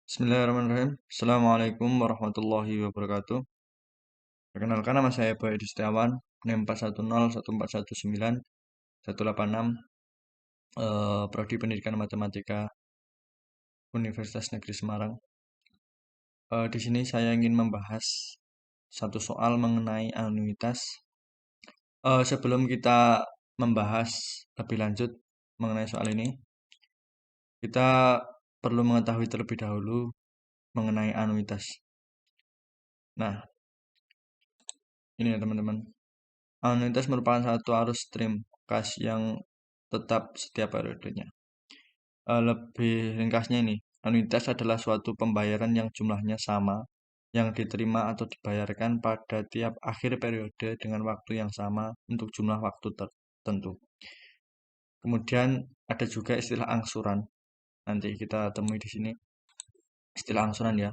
Bismillahirrahmanirrahim. Assalamualaikum warahmatullahi wabarakatuh. Perkenalkan, nama saya Boy Edi Setiawan, NIM 4101419 186, Prodi Pendidikan Matematika Universitas Negeri Semarang. Di sini saya ingin membahas satu soal mengenai anuitas. Sebelum kita membahas lebih lanjut mengenai soal ini, kita perlu mengetahui terlebih dahulu mengenai anuitas. Nah, ini ya teman-teman. Anuitas merupakan satu arus stream kas yang tetap setiap periodenya. Lebih ringkasnya ini, anuitas adalah suatu pembayaran yang jumlahnya sama, yang diterima atau dibayarkan pada tiap akhir periode dengan waktu yang sama untuk jumlah waktu tertentu. Kemudian ada juga istilah angsuran. Nanti kita temui di sini istilah angsuran ya.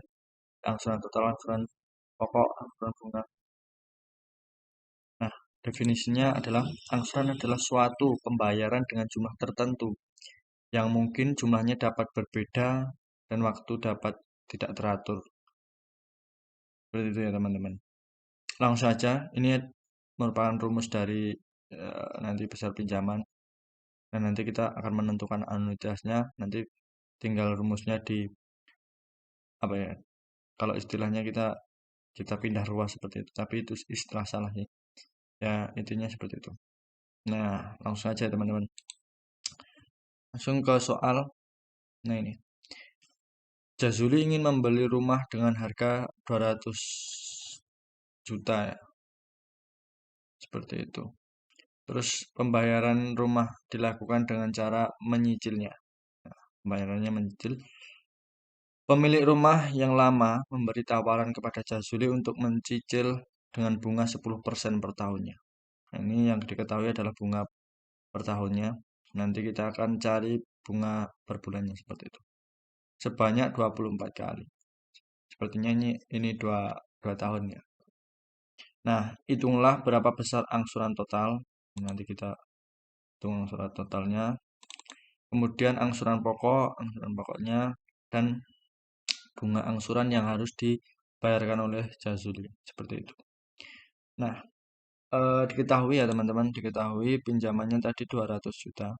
Angsuran total, angsuran pokok, angsuran bunga. Nah, definisinya adalah angsuran adalah suatu pembayaran dengan jumlah tertentu yang mungkin jumlahnya dapat berbeda dan waktu dapat tidak teratur. Seperti itu ya teman-teman. Langsung saja, ini merupakan rumus dari nanti besar pinjaman. Dan nanti kita akan menentukan anuitasnya. Nanti tinggal rumusnya di apa ya? Kalau istilahnya kita pindah ruas seperti itu. Tapi itu istilah salah sih. Ya intinya seperti itu. Nah, langsung saja teman-teman. Langsung ke soal. Nah ini. Jazuli ingin membeli rumah dengan harga 200 juta ya. Seperti itu. Terus pembayaran rumah dilakukan dengan cara menyicilnya. Pembayarannya menyicil. Pemilik rumah yang lama memberi tawaran kepada Jazuli untuk mencicil dengan bunga 10% per tahunnya. Nah, ini yang diketahui adalah bunga per tahunnya. Nanti kita akan cari bunga per bulannya seperti itu. Sebanyak 24 kali. Sepertinya ini 2 tahun ya. Nah, hitunglah berapa besar angsuran total. Nanti kita hitung angsuran totalnya. Kemudian angsuran pokoknya, dan bunga angsuran yang harus dibayarkan oleh Jazuli. Seperti itu. Nah, diketahui ya teman-teman, diketahui pinjamannya tadi 200 juta.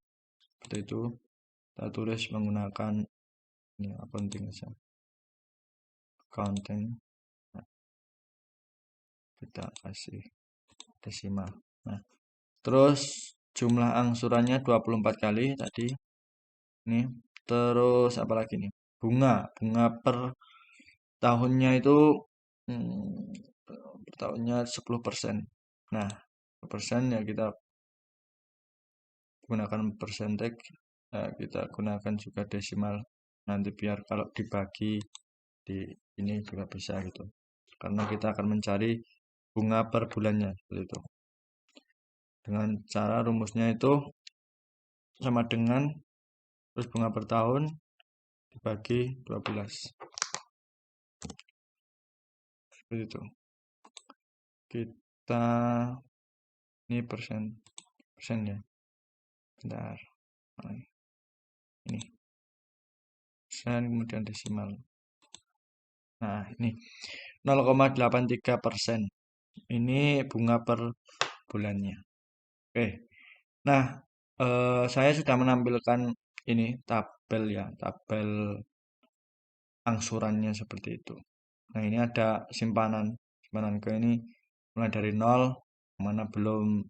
Seperti itu. Kita tulis menggunakan ini penting saja. Accounting. Nah, kita kasih desimal. Nah, terus jumlah angsurannya 24 kali tadi. Ini terus apa lagi nih? Bunga per tahunnya itu per tahunnya 10%. Nah, persen ya kita gunakan persentage, kita gunakan juga desimal. Nanti biar kalau dibagi di ini juga bisa gitu. Karena kita akan mencari bunga per bulannya seperti itu. Dengan cara rumusnya itu sama dengan terus bunga per tahun dibagi 12. Seperti itu. Kita ini persen ya. Bentar. Ini persen kemudian desimal. Nah, ini 0,83%. Ini bunga per bulannya. Oke. Nah, saya sudah menampilkan ini tabel ya, tabel angsurannya seperti itu. Nah, ini ada simpanan ke ini mulai dari 0, mana belum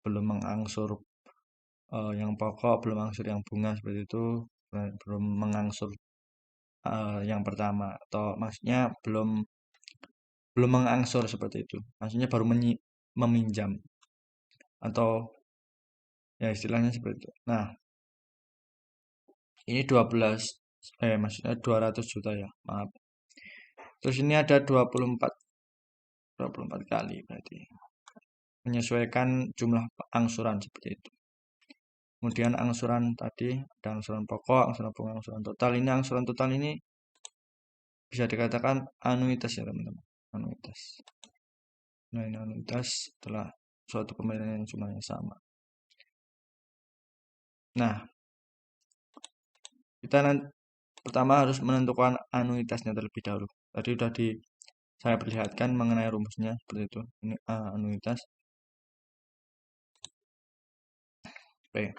mengangsur yang pokok, belum mengangsur yang bunga seperti itu, belum mengangsur yang pertama, atau maksudnya belum mengangsur seperti itu. Maksudnya baru meminjam atau ya istilahnya seperti itu. Nah, ini maksudnya 200 juta ya, maaf. Terus ini ada 24 kali berarti. Menyesuaikan jumlah angsuran seperti itu. Kemudian angsuran tadi ada angsuran pokok, angsuran bunga, angsuran total. Ini angsuran total ini bisa dikatakan anuitas ya teman-teman. Anuitas. Nah, ini anuitas adalah suatu pembayaran yang jumlahnya sama. Nah, kita nanti pertama harus menentukan anuitasnya terlebih dahulu. Tadi sudah saya perlihatkan mengenai rumusnya seperti itu. Ini anuitas P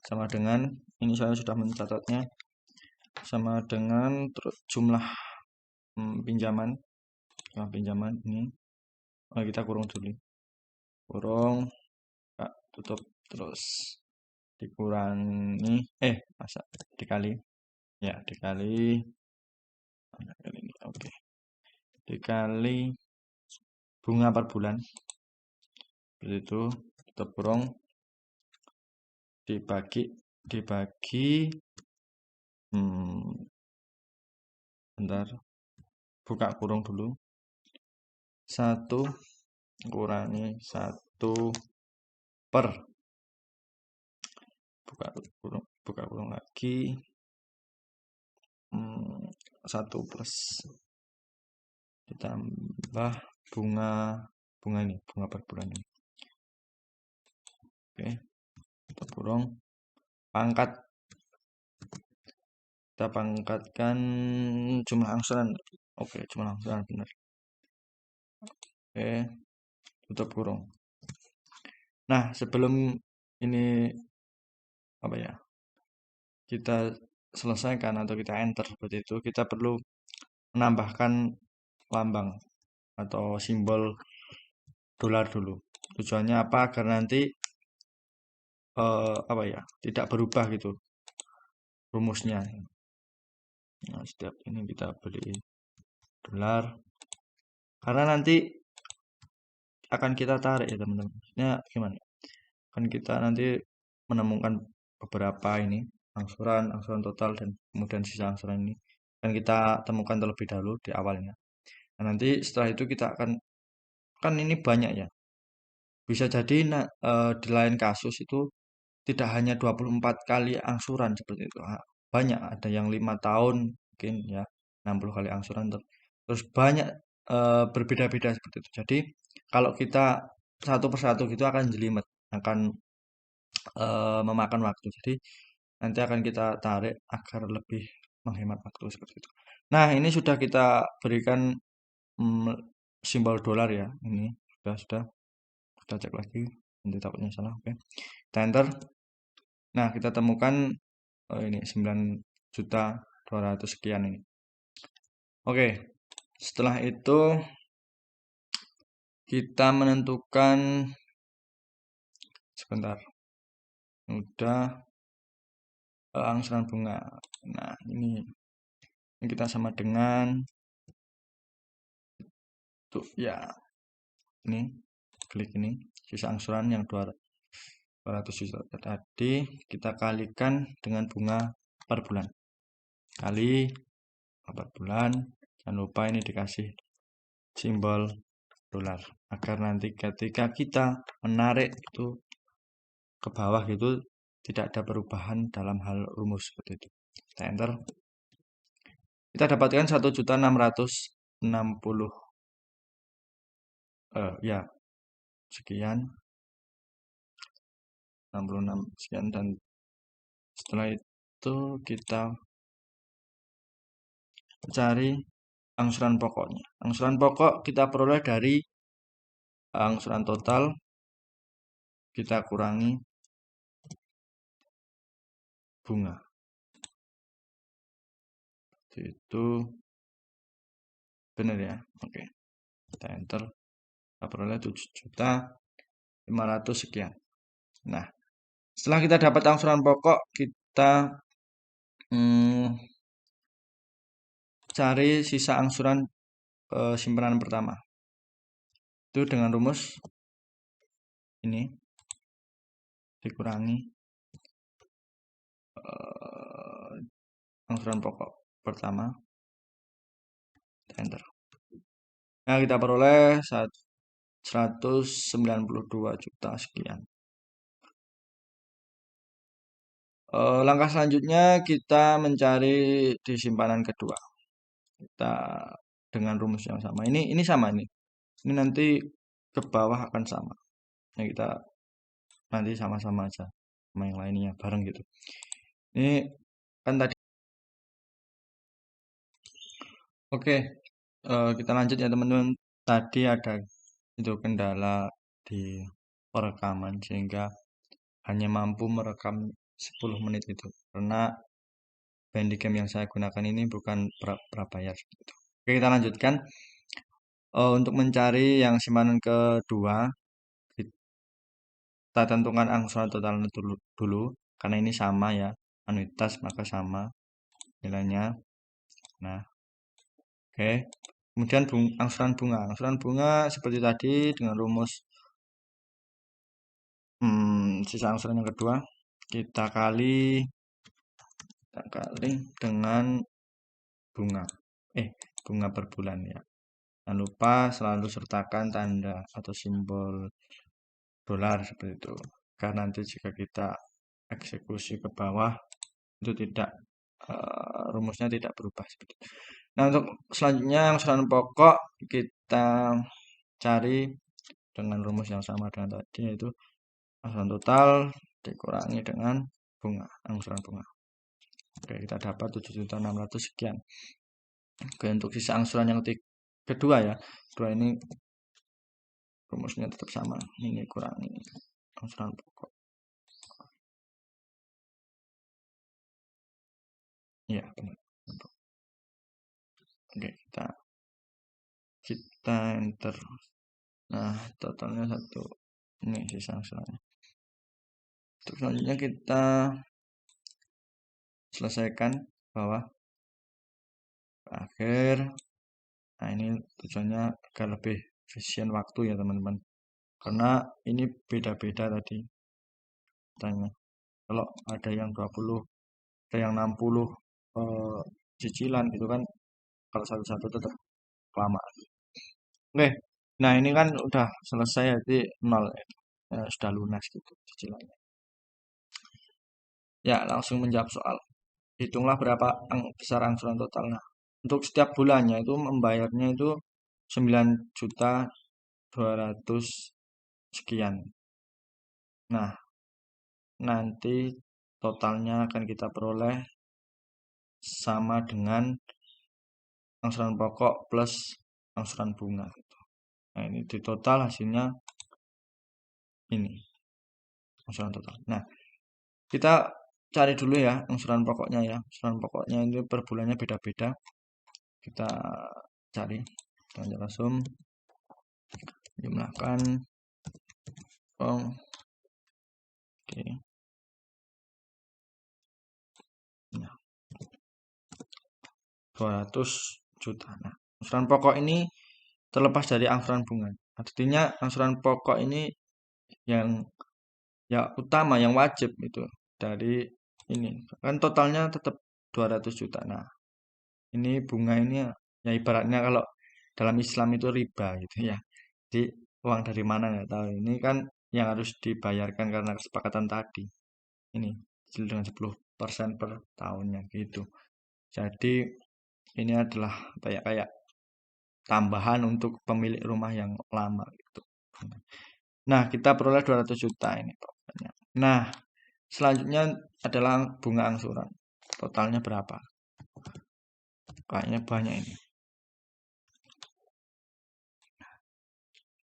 sama dengan, ini saya sudah mencatatnya, sama dengan jumlah pinjaman ini. Kita kurung dulu, kurung, tutup, terus dikurangi, masa dikali, ya dikali, oke, dikali bunga per bulan, seperti itu, tutup kurung, dibagi bentar, buka kurung dulu, 1 kurangi 1 per, buka kurung lagi, 1 plus ditambah bunga ini, bunga per bulan ini. Oke, tutup kurung, pangkat, kita pangkatkan jumlah angsuran. Oke, jumlah angsuran benar. Oke, tutup kurung. Nah, sebelum ini kita selesaikan atau kita enter seperti itu, kita perlu menambahkan lambang atau simbol dolar dulu. Tujuannya apa? Agar nanti tidak berubah gitu rumusnya. Nah, setiap ini kita beli dolar, karena nanti akan kita tarik ya teman-teman. Maksudnya gimana? Kan kita nanti menemukan beberapa ini angsuran total dan kemudian sisa angsuran ini dan kita temukan terlebih dahulu di awalnya. Nah, nanti setelah itu kita akan, kan ini banyak ya, bisa jadi di lain kasus itu tidak hanya 24 kali angsuran seperti itu, banyak, ada yang 5 tahun mungkin ya, 60 kali angsuran, terus banyak berbeda-beda seperti itu. Jadi kalau kita satu persatu gitu akan jelimet, akan memakan waktu. Jadi nanti akan kita tarik agar lebih menghemat waktu seperti itu. Nah, ini sudah kita berikan simbol dolar ya. Ini sudah kita cek lagi, nanti takutnya salah. Oke, kita enter. Nah, kita temukan ini 9.200 sekian ini. Oke, setelah itu kita menentukan, sebentar, udah angsuran bunga. Nah, ini kita sama dengan tuh ya, ini klik ini sisa angsuran yang 200 juta tadi kita kalikan dengan bunga per bulan, kali 4 bulan. Jangan lupa ini dikasih simbol dolar agar nanti ketika kita menarik itu ke bawah gitu tidak ada perubahan dalam hal rumus seperti itu. Kita enter, kita dapatkan 1.660 ya sekian, 66 sekian, dan setelah itu kita cari angsuran pokoknya. Angsuran pokok kita peroleh dari angsuran total kita kurangi bunga. Itu benar ya. Oke, kita enter, kita peroleh 7.500 sekian. Nah, setelah kita dapat angsuran pokok, kita cari sisa angsuran simpanan pertama. Itu dengan rumus ini dikurangi angsuran pokok pertama, enter. Nah, kita peroleh 192 juta sekian. Langkah selanjutnya kita mencari di simpanan kedua. Kita dengan rumus yang sama. Ini sama ini. Ini nanti ke bawah akan sama. Nah, kita nanti sama-sama aja sama yang lainnya bareng gitu. Ini kan tadi Oke, kita lanjut ya teman-teman. Tadi ada itu kendala di perekaman sehingga hanya mampu merekam 10 menit itu. Karena Bandicam yang saya gunakan ini bukan prabayar gitu. Oke, kita lanjutkan. Untuk mencari yang simpanan kedua, kita tentukan angsuran total dulu, karena ini sama ya, anuitas maka sama nilainya. Nah, oke. Kemudian angsuran bunga. Angsuran bunga seperti tadi dengan rumus sisa angsuran yang kedua kita kali dengan bunga. Bunga per bulan ya. Jangan lupa selalu sertakan tanda atau simbol dolar seperti itu. Karena nanti jika kita eksekusi ke bawah itu tidak rumusnya tidak berubah seperti itu. Nah, untuk selanjutnya angsuran pokok kita cari dengan rumus yang sama dengan tadi, yaitu angsuran total dikurangi dengan bunga, angsuran bunga. Oke, kita dapat 7.600 sekian. Oke, untuk sisa angsuran yang kedua ya, kedua ini rumusnya tetap sama. Ini kurangi angsuran pokok. Iya, benar. Oke, kita enter. Nah, totalnya satu. Ini sisa angsurannya. Untuk selanjutnya kita selesaikan bawah akhir. Nah, ini tujuannya agar lebih efisien waktu ya teman-teman. Karena ini beda-beda tadi tanya. Kalau ada yang 20, ada yang 60 cicilan gitu kan. Kalau satu-satu tetap kelamaan. Oke. Nah, ini kan udah selesai jadi nol ya. Sudah lunas gitu cicilannya. Ya, langsung menjawab soal. Hitunglah berapa besar angsuran total. Nah, untuk setiap bulannya itu membayarnya itu 9.200 sekian. Nah, nanti totalnya akan kita peroleh sama dengan angsuran pokok plus angsuran bunga. Nah, ini di total hasilnya ini angsuran total. Nah, kita cari dulu ya angsuran pokoknya ya. Angsuran pokoknya ini per bulannya beda-beda. Kita cari dengan langsung jumlahkan. Oke. Nah, 200 juta. Nah, angsuran pokok ini terlepas dari angsuran bunga. Artinya angsuran pokok ini yang ya utama, yang wajib itu dari ini. Kan totalnya tetap 200 juta. Nah, ini bunga ini ya ibaratnya kalau dalam Islam itu riba gitu ya. Jadi uang dari mana nggak tahu. Ini kan yang harus dibayarkan karena kesepakatan tadi. Ini dengan 10% per tahunnya gitu. Jadi ini adalah kayak tambahan untuk pemilik rumah yang lama gitu. Nah, kita peroleh 200 juta ini pokoknya. Nah, selanjutnya adalah bunga angsuran. Totalnya berapa? Kayaknya banyak ini.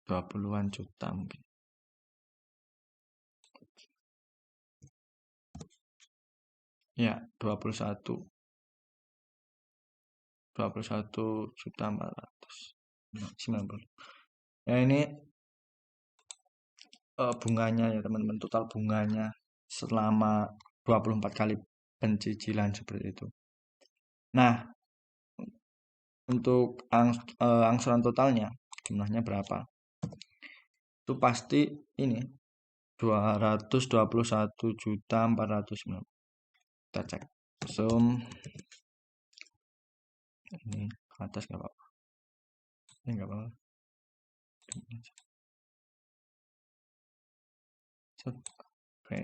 20-an juta mungkin. Ya, 21.490. Ya, ini bunganya ya teman-teman, total bunganya selama 24 kali pencicilan seperti itu. Nah, untuk angsuran totalnya jumlahnya berapa? Itu pasti ini 221.490. Kita cek. Zoom ini ke atas nggak apa-apa. Ini nggak apa-apa. Oke.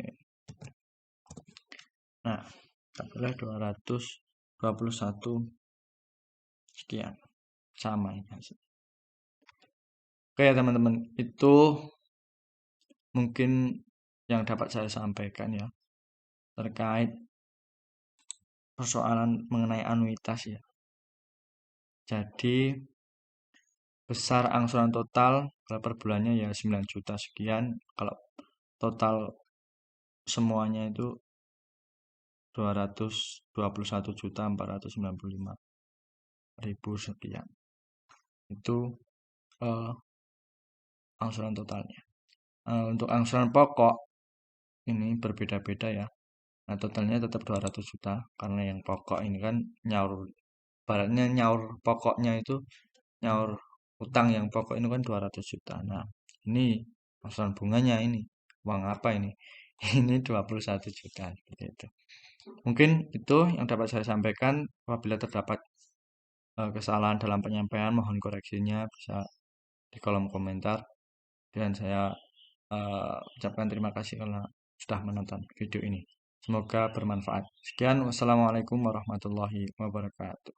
Nah, kita pilih 221 sekian. Sama ini hasil. Oke ya teman-teman, itu mungkin yang dapat saya sampaikan ya terkait persoalan mengenai anuitas ya. Jadi besar angsuran total kalau per bulannya ya 9 juta sekian. Kalau total semuanya itu 221.495.000 sekian. Itu eh, angsuran totalnya. Untuk angsuran pokok ini berbeda-beda ya. Nah, totalnya tetap 200 juta karena yang pokok ini kan nyaur baratnya nyaur pokoknya itu nyaur utang yang pokok ini kan 200 juta. Nah, ini angsuran bunganya ini. Uang apa ini? Ini 21 juta seperti itu. Mungkin itu yang dapat saya sampaikan. Apabila terdapat kesalahan dalam penyampaian, mohon koreksinya bisa di kolom komentar. Dan saya ucapkan terima kasih karena sudah menonton video ini. Semoga bermanfaat. Sekian, wassalamualaikum warahmatullahi wabarakatuh.